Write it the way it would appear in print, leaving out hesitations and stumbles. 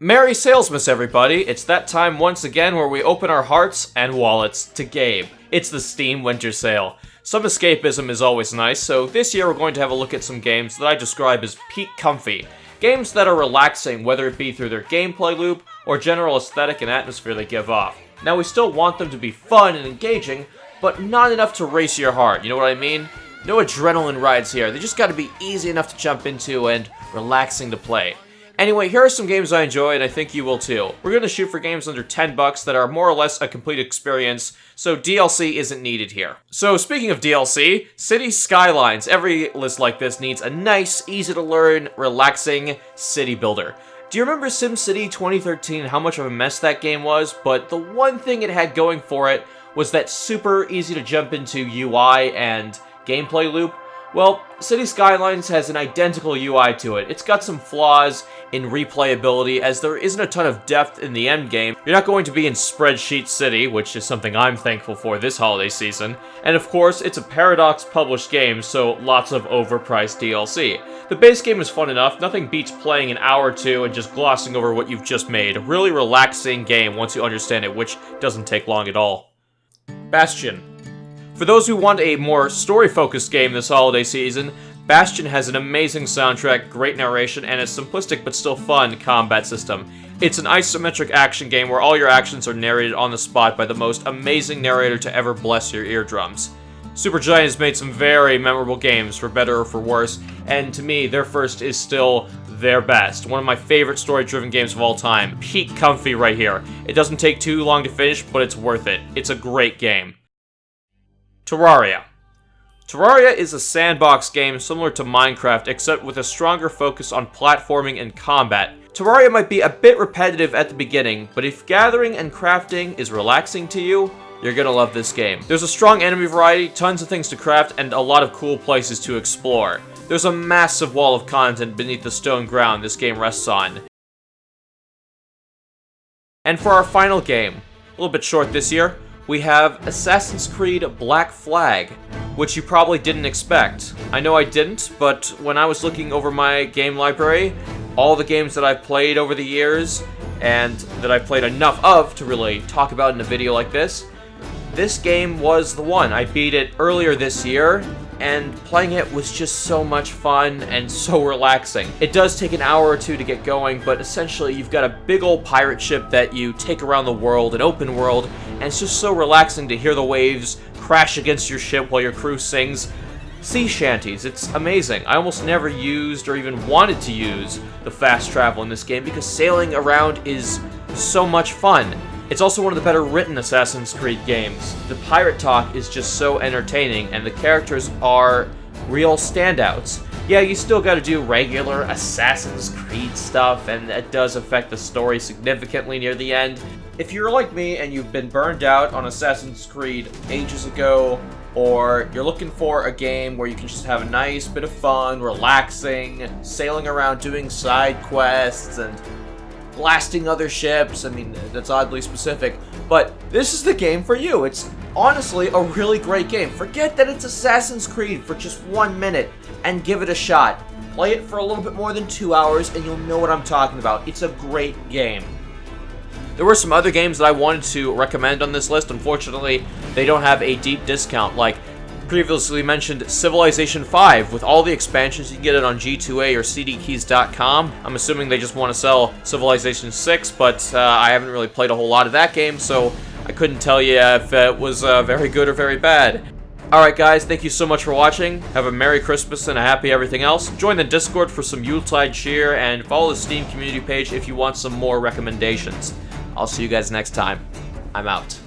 Merry Salesmas, everybody! It's that time once again where we open our hearts and wallets to Gabe. It's the Steam Winter Sale. Some escapism is always nice, so this year we're going to have a look at some games that I describe as peak comfy. Games that are relaxing, whether it be through their gameplay loop or general aesthetic and atmosphere they give off. Now, we still want them to be fun and engaging, but not enough to race your heart, you know what I mean? No adrenaline rides here, they just gotta be easy enough to jump into and relaxing to play. Anyway, here are some games I enjoy, and I think you will too. We're going to shoot for games under 10 bucks that are more or less a complete experience, so DLC isn't needed here. So speaking of DLC, City Skylines. Every list like this needs a nice, easy-to-learn, relaxing city builder. Do you remember SimCity 2013 and how much of a mess that game was? But the one thing it had going for it was that super easy-to-jump into UI and gameplay loop. Well, City Skylines has an identical UI to it. It's got some flaws in replayability, as there isn't a ton of depth in the endgame. You're not going to be in Spreadsheet City, which is something I'm thankful for this holiday season. And of course, it's a Paradox-published game, so lots of overpriced DLC. The base game is fun enough, nothing beats playing an hour or two and just glossing over what you've just made. A really relaxing game once you understand it, which doesn't take long at all. Bastion. For those who want a more story-focused game this holiday season, Bastion has an amazing soundtrack, great narration, and a simplistic but still fun combat system. It's an isometric action game where all your actions are narrated on the spot by the most amazing narrator to ever bless your eardrums. Supergiant has made some very memorable games, for better or for worse, and to me, their first is still their best. One of my favorite story-driven games of all time. Peak comfy right here. It doesn't take too long to finish, but it's worth it. It's a great game. Terraria. Terraria is a sandbox game similar to Minecraft, except with a stronger focus on platforming and combat. Terraria might be a bit repetitive at the beginning, but if gathering and crafting is relaxing to you, you're gonna love this game. There's a strong enemy variety, tons of things to craft, and a lot of cool places to explore. There's a massive wall of content beneath the stone ground this game rests on. And for our final game, a little bit short this year, we have Assassin's Creed Black Flag, which you probably didn't expect. I know I didn't, but when I was looking over my game library, all the games that I've played over the years, and that I've played enough of to really talk about in a video like this game was the one. I beat it earlier this year, and playing it was just so much fun and so relaxing. It does take an hour or two to get going, but essentially you've got a big old pirate ship that you take around the world, an open world, and it's just so relaxing to hear the waves crash against your ship while your crew sings sea shanties. It's amazing. I almost never used or even wanted to use the fast travel in this game because sailing around is so much fun. It's also one of the better written Assassin's Creed games. The pirate talk is just so entertaining, and the characters are real standouts. Yeah, you still gotta do regular Assassin's Creed stuff, and that does affect the story significantly near the end. If you're like me and you've been burned out on Assassin's Creed ages ago, or you're looking for a game where you can just have a nice bit of fun, relaxing, sailing around doing side quests, and blasting other ships, I mean, that's oddly specific, but this is the game for you. It's honestly a really great game. Forget that it's Assassin's Creed for just 1 minute and give it a shot. Play it for a little bit more than 2 hours and you'll know what I'm talking about. It's a great game. There were some other games that I wanted to recommend on this list. Unfortunately, they don't have a deep discount, like previously mentioned Civilization 5. With all the expansions, you can get it on G2A or cdkeys.com. I'm assuming they just want to sell Civilization 6, but I haven't really played a whole lot of that game, so I couldn't tell you if it was very good or very bad. Alright guys, thank you so much for watching. Have a Merry Christmas and a Happy everything else. Join the Discord for some Yuletide cheer, and follow the Steam community page if you want some more recommendations. I'll see you guys next time. I'm out.